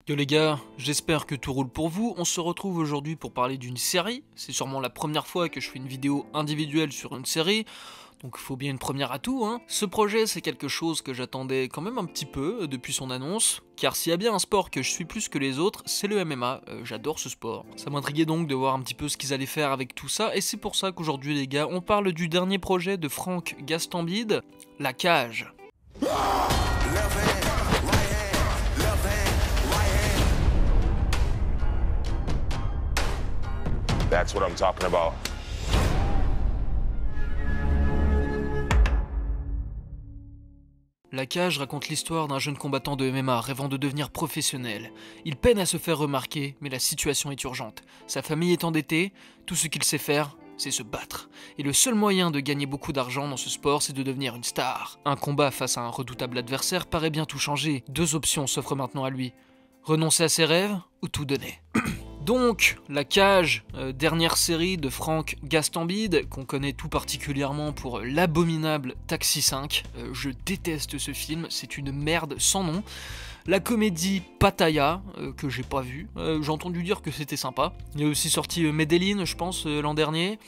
Yo les gars, j'espère que tout roule pour vous. On se retrouve aujourd'hui pour parler d'une série. C'est sûrement la première fois que je fais une vidéo individuelle sur une série, donc il faut bien une première à tout, hein. Ce projet, c'est quelque chose que j'attendais quand même un petit peu depuis son annonce, car s'il y a bien un sport que je suis plus que les autres, c'est le MMA. J'adore ce sport. Ça m'intriguait donc de voir un petit peu ce qu'ils allaient faire avec tout ça, et c'est pour ça qu'aujourd'hui les gars, on parle du dernier projet de Franck Gastambide, La Cage. That's what I'm talking about. La Cage raconte l'histoire d'un jeune combattant de MMA rêvant de devenir professionnel. Il peine à se faire remarquer, mais la situation est urgente. Sa famille est endettée, tout ce qu'il sait faire, c'est se battre. Et le seul moyen de gagner beaucoup d'argent dans ce sport, c'est de devenir une star. Un combat face à un redoutable adversaire paraît bien tout changer. Deux options s'offrent maintenant à lui. Renoncer à ses rêves ou tout donner. Donc, La Cage, dernière série de Franck Gastambide, qu'on connaît tout particulièrement pour l'abominable Taxi 5. Je déteste ce film, c'est une merde sans nom. La comédie Pattaya, que j'ai pas vue, j'ai entendu dire que c'était sympa. Il y a aussi sorti Medellin, je pense, l'an dernier.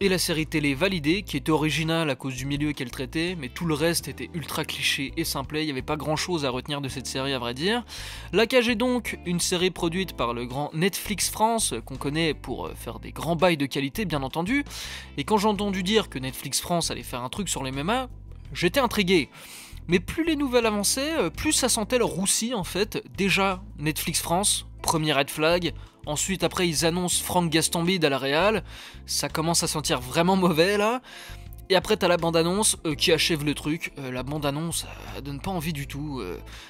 Et la série télé Validée, qui était originale à cause du milieu qu'elle traitait, mais tout le reste était ultra cliché et simplet, il n'y avait pas grand chose à retenir de cette série à vrai dire. La Cage est donc une série produite par le grand Netflix France, qu'on connaît pour faire des grands bails de qualité bien entendu, et quand j'ai entendu dire que Netflix France allait faire un truc sur les MMA, j'étais intrigué. Mais plus les nouvelles avançaient, plus ça sentait le roussi en fait. Déjà, Netflix France, premier red flag. Ensuite, après, ils annoncent Franck Gastambide à la Real. Ça commence à sentir vraiment mauvais là. Et après, t'as la bande-annonce qui achève le truc. La bande-annonce, ça donne pas envie du tout.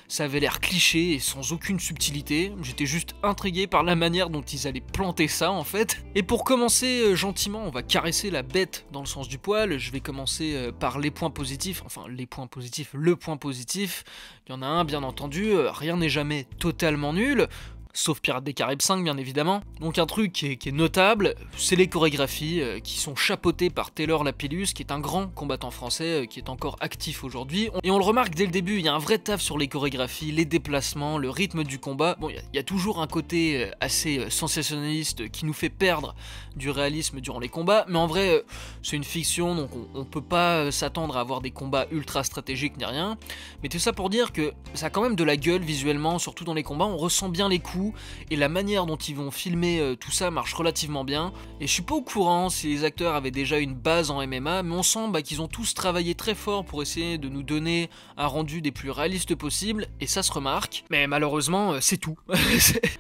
Ça avait l'air cliché et sans aucune subtilité. J'étais juste intrigué par la manière dont ils allaient planter ça en fait. Et pour commencer gentiment, on va caresser la bête dans le sens du poil. Je vais commencer par les points positifs. Enfin, les points positifs, le point positif. Il y en a un, bien entendu. Rien n'est jamais totalement nul. Sauf Pirates des Caraïbes 5 bien évidemment. Donc un truc qui est notable, c'est les chorégraphies qui sont chapeautées par Taylor Lapillus, qui est un grand combattant français qui est encore actif aujourd'hui. Et on le remarque dès le début, il y a un vrai taf sur les chorégraphies, les déplacements, le rythme du combat. Bon, il y a toujours un côté assez sensationnaliste qui nous fait perdre du réalisme durant les combats, mais en vrai c'est une fiction, donc on peut pas s'attendre à avoir des combats ultra stratégiques ni rien. Mais tout ça pour dire que ça a quand même de la gueule visuellement, surtout dans les combats, on ressent bien les coups, et la manière dont ils vont filmer tout ça marche relativement bien. Et je suis pas au courant si les acteurs avaient déjà une base en MMA, mais on sent qu'ils ont tous travaillé très fort pour essayer de nous donner un rendu des plus réalistes possible, et ça se remarque. Mais malheureusement, c'est tout.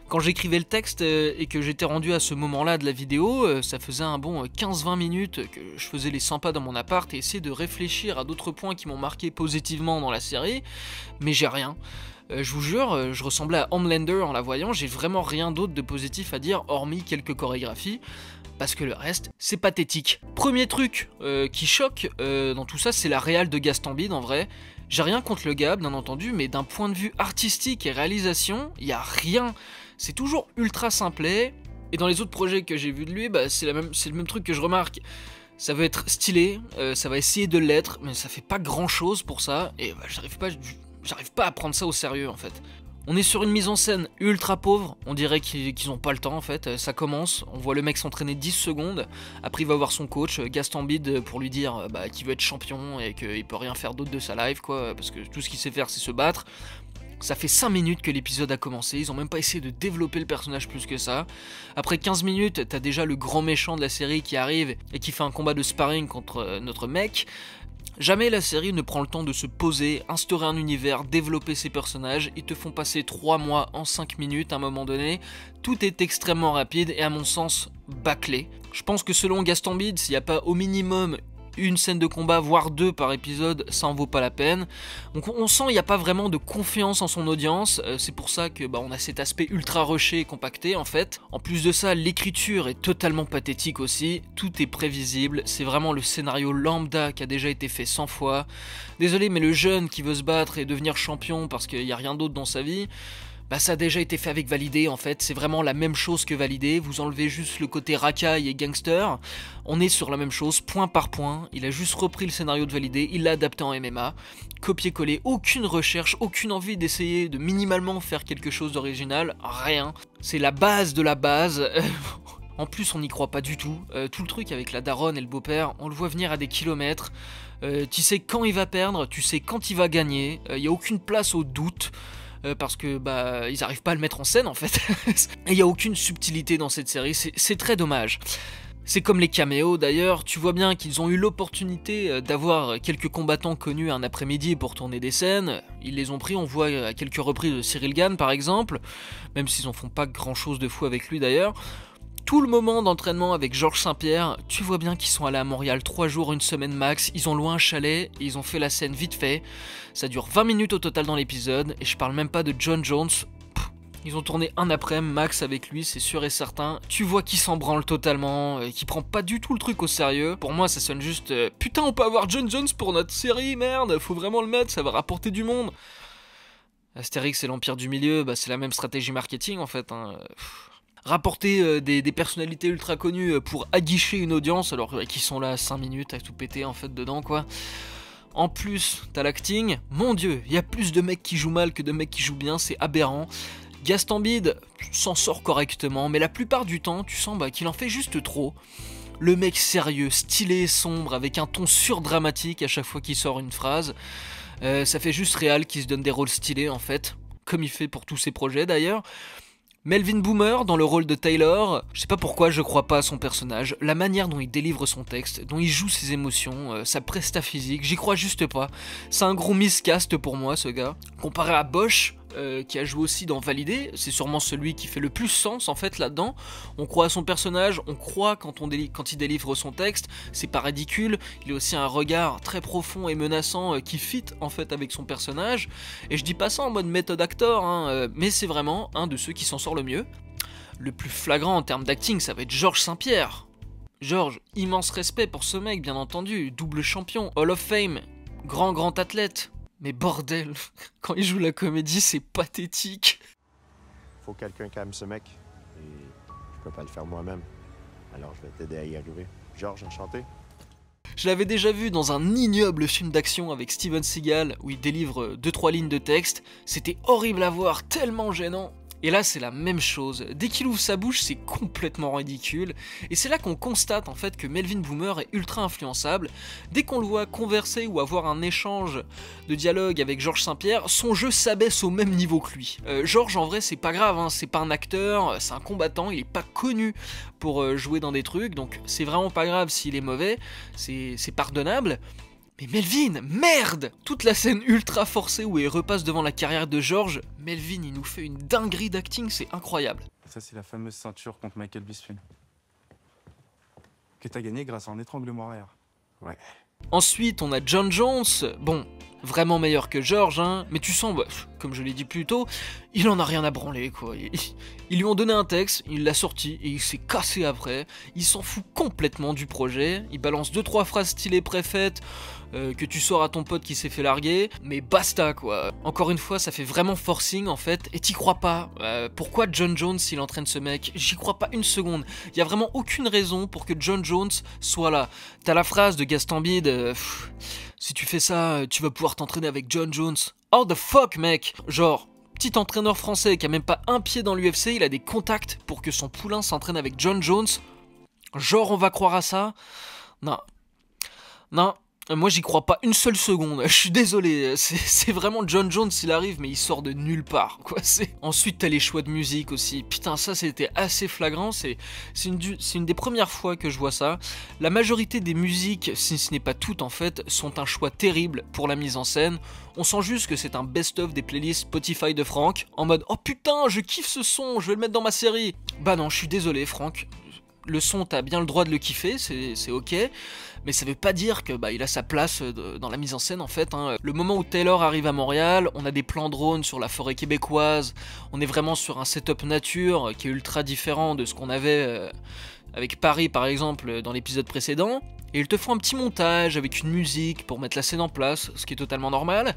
Quand j'écrivais le texte et que j'étais rendu à ce moment-là de la vidéo, ça faisait un bon 15-20 minutes que je faisais les 100 pas dans mon appart et essayais de réfléchir à d'autres points qui m'ont marqué positivement dans la série, mais j'ai rien. Je vous jure, je ressemblais à Homelander en la voyant, j'ai vraiment rien d'autre de positif à dire hormis quelques chorégraphies, parce que le reste, c'est pathétique. Premier truc qui choque dans tout ça, c'est la réal de Gastambide en vrai. J'ai rien contre le gars, bien entendu, mais d'un point de vue artistique et réalisation, il y a rien. C'est toujours ultra simplet, et dans les autres projets que j'ai vus de lui, c'est le même truc que je remarque. Ça veut être stylé, ça va essayer de l'être, mais ça fait pas grand chose pour ça, et j'arrive pas à prendre ça au sérieux en fait. On est sur une mise en scène ultra pauvre, on dirait qu'ils ont pas le temps en fait. Ça commence, on voit le mec s'entraîner 10 secondes, après il va voir son coach Gastambide pour lui dire qu'il veut être champion et qu'il peut rien faire d'autre de sa life quoi, parce que tout ce qu'il sait faire c'est se battre. Ça fait 5 minutes que l'épisode a commencé, ils ont même pas essayé de développer le personnage plus que ça. Après 15 minutes, t'as déjà le grand méchant de la série qui arrive et qui fait un combat de sparring contre notre mec. Jamais la série ne prend le temps de se poser, instaurer un univers, développer ses personnages. Ils te font passer 3 mois en 5 minutes à un moment donné. Tout est extrêmement rapide et à mon sens bâclé. Je pense que selon Gastambide, s'il n'y a pas au minimum une scène de combat, voire 2 par épisode, ça en vaut pas la peine. Donc on sent qu'il n'y a pas vraiment de confiance en son audience, c'est pour ça que on a cet aspect ultra rushé et compacté en fait. En plus de ça, l'écriture est totalement pathétique aussi, tout est prévisible, c'est vraiment le scénario lambda qui a déjà été fait 100 fois. Désolé mais le jeune qui veut se battre et devenir champion parce qu'il n'y a rien d'autre dans sa vie, Bah ça a déjà été fait avec Validé en fait, c'est vraiment la même chose que Validé, vous enlevez juste le côté racaille et gangster, on est sur la même chose, point par point, il a juste repris le scénario de Validé, il l'a adapté en MMA, copier-coller, aucune recherche, aucune envie d'essayer de minimalement faire quelque chose d'original, rien, c'est la base de la base. En plus on n'y croit pas du tout, tout le truc avec la daronne et le beau-père, on le voit venir à des kilomètres, tu sais quand il va perdre, tu sais quand il va gagner, il n'y a aucune place au doute, parce que bah ils arrivent pas à le mettre en scène en fait. Et il y a aucune subtilité dans cette série, c'est très dommage. C'est comme les caméos d'ailleurs, tu vois bien qu'ils ont eu l'opportunité d'avoir quelques combattants connus un après-midi pour tourner des scènes, ils les ont pris, on voit à quelques reprises Cyril Gane par exemple, même s'ils en font pas grand chose de fou avec lui d'ailleurs. Tout le moment d'entraînement avec Georges Saint-Pierre, tu vois bien qu'ils sont allés à Montréal 3 jours, une semaine max, ils ont loué un chalet et ils ont fait la scène vite fait. Ça dure 20 minutes au total dans l'épisode et je parle même pas de John Jones. Ils ont tourné un après-midi max avec lui, c'est sûr et certain. Tu vois qu'il s'en branle totalement, qu'il prend pas du tout le truc au sérieux. Pour moi ça sonne juste putain on peut avoir John Jones pour notre série, merde, faut vraiment le mettre, ça va rapporter du monde. Astérix et l'Empire du Milieu, bah c'est la même stratégie marketing en fait, hein. Rapporter des personnalités ultra connues pour aguicher une audience alors qu'ils sont là 5 minutes à tout péter en fait dedans quoi. En plus, t'as l'acting, mon dieu, il y a plus de mecs qui jouent mal que de mecs qui jouent bien, c'est aberrant. Gaston Bide s'en sort correctement, mais la plupart du temps, tu sens qu'il en fait juste trop. Le mec sérieux, stylé, sombre, avec un ton surdramatique à chaque fois qu'il sort une phrase. Ça fait juste Réal qui se donne des rôles stylés en fait, comme il fait pour tous ses projets d'ailleurs. Melvin Boomer dans le rôle de Taylor, je sais pas pourquoi je crois pas à son personnage, la manière dont il délivre son texte, dont il joue ses émotions, sa presta physique, j'y crois juste pas. C'est un gros miscast pour moi ce gars. Comparé à Bosch, qui a joué aussi dans Validé, c'est sûrement celui qui fait le plus sens en fait là-dedans. On croit à son personnage, on croit quand il délivre son texte, c'est pas ridicule, il a aussi un regard très profond et menaçant qui fit en fait avec son personnage, et je dis pas ça en mode méthode actor, hein, mais c'est vraiment un de ceux qui s'en sort le mieux. Le plus flagrant en termes d'acting, ça va être Georges Saint-Pierre. Georges, immense respect pour ce mec bien entendu, double champion, Hall of Fame, grand athlète. Mais bordel, quand il joue la comédie, c'est pathétique. Faut quelqu'un qui aime ce mec. Et je peux pas le faire moi-même. Alors je vais t'aider à y arriver. Georges, enchanté. Je l'avais déjà vu dans un ignoble film d'action avec Steven Seagal où il délivre 2-3 lignes de texte. C'était horrible à voir, tellement gênant. Et là c'est la même chose, dès qu'il ouvre sa bouche c'est complètement ridicule, et c'est là qu'on constate en fait que Melvin Boomer est ultra influençable. Dès qu'on le voit converser ou avoir un échange de dialogue avec Georges Saint-Pierre, son jeu s'abaisse au même niveau que lui. Georges en vrai c'est pas grave, hein, c'est pas un acteur, c'est un combattant, il est pas connu pour jouer dans des trucs, donc c'est vraiment pas grave s'il est mauvais, c'est pardonnable. Mais Melvin, merde! Toute la scène ultra forcée où il repasse devant la carrière de Georges, Melvin il nous fait une dinguerie d'acting, c'est incroyable. Ça c'est la fameuse ceinture contre Michael Bisping. Que t'as gagné grâce à un étranglement arrière. Ouais. Ensuite on a John Jones, bon, vraiment meilleur que Georges, hein, mais tu sens, comme je l'ai dit plus tôt, il en a rien à branler quoi. Ils lui ont donné un texte, il l'a sorti et il s'est cassé après, il s'en fout complètement du projet, il balance 2-3 phrases stylées préfaites que tu sors à ton pote qui s'est fait larguer, mais basta quoi. Encore une fois ça fait vraiment forcing en fait, et t'y crois pas. Pourquoi John Jones il entraîne ce mec? J'y crois pas une seconde, y a vraiment aucune raison pour que John Jones soit là. T'as la phrase de Gaston Bide, si tu fais ça, tu vas pouvoir t'entraîner avec John Jones. Oh the fuck mec! Genre, petit entraîneur français qui a même pas un pied dans l'UFC, il a des contacts pour que son poulain s'entraîne avec John Jones. Genre on va croire à ça? Non. Non. Moi j'y crois pas une seule seconde, je suis désolé, c'est vraiment John Jones s'il arrive mais il sort de nulle part quoi. Ensuite t'as les choix de musique aussi, putain ça c'était assez flagrant, c'est une des premières fois que je vois ça. La majorité des musiques, si ce n'est pas toutes en fait, sont un choix terrible pour la mise en scène. On sent juste que c'est un best-of des playlists Spotify de Franck, en mode oh putain je kiffe ce son, je vais le mettre dans ma série. Bah non je suis désolé Franck. Le son, t'as bien le droit de le kiffer, c'est ok, mais ça veut pas dire que il a sa place dans la mise en scène en fait, hein. Le moment où Taylor arrive à Montréal, on a des plans drones sur la forêt québécoise, on est vraiment sur un setup nature qui est ultra différent de ce qu'on avait avec Paris par exemple dans l'épisode précédent, et ils te font un petit montage avec une musique pour mettre la scène en place, ce qui est totalement normal,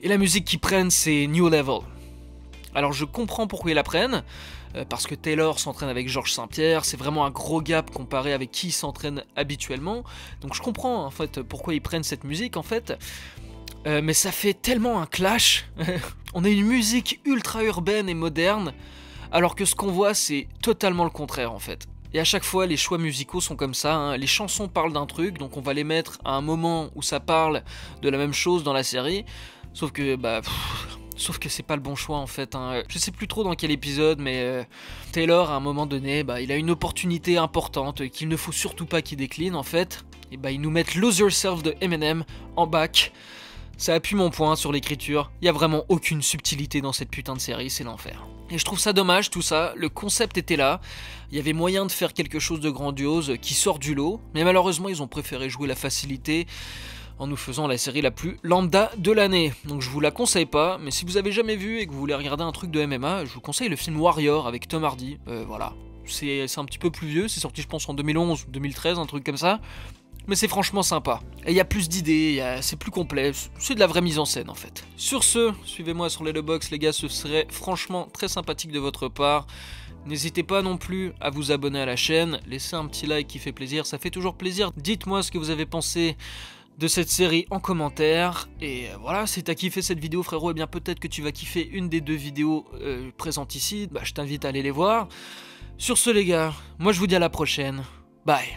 et la musique qu'ils prennent c'est New Level. Alors je comprends pourquoi ils la prennent, parce que Taylor s'entraîne avec Georges Saint-Pierre, c'est vraiment un gros gap comparé avec qui il s'entraîne habituellement, donc je comprends en fait pourquoi ils prennent cette musique en fait, mais ça fait tellement un clash. On a une musique ultra urbaine et moderne, alors que ce qu'on voit c'est totalement le contraire en fait. Et à chaque fois les choix musicaux sont comme ça, hein. Les chansons parlent d'un truc, donc on va les mettre à un moment où ça parle de la même chose dans la série, sauf que Sauf que c'est pas le bon choix en fait, hein. Je sais plus trop dans quel épisode, mais Taylor à un moment donné, il a une opportunité importante qu'il ne faut surtout pas qu'il décline en fait. Et ils nous mettent Lose Yourself de Eminem en bac. Ça appuie mon point sur l'écriture, il y a vraiment aucune subtilité dans cette putain de série, c'est l'enfer. Et je trouve ça dommage tout ça, le concept était là, il y avait moyen de faire quelque chose de grandiose qui sort du lot, mais malheureusement ils ont préféré jouer la facilité en nous faisant la série la plus lambda de l'année. Donc je vous la conseille pas, mais si vous avez jamais vu et que vous voulez regarder un truc de MMA, je vous conseille le film Warrior avec Tom Hardy. Voilà, c'est un petit peu plus vieux, c'est sorti je pense en 2011, 2013, un truc comme ça. Mais c'est franchement sympa. Et il y a plus d'idées, c'est plus complet, c'est de la vraie mise en scène en fait. Sur ce, suivez-moi sur Letterboxd les gars, ce serait franchement très sympathique de votre part. N'hésitez pas non plus à vous abonner à la chaîne, laissez un petit like qui fait plaisir, ça fait toujours plaisir. Dites-moi ce que vous avez pensé de cette série en commentaire, et voilà, si t'as kiffé cette vidéo frérot, et bien peut-être que tu vas kiffer une des deux vidéos présentes ici, je t'invite à aller les voir. Sur ce les gars, moi je vous dis à la prochaine, bye.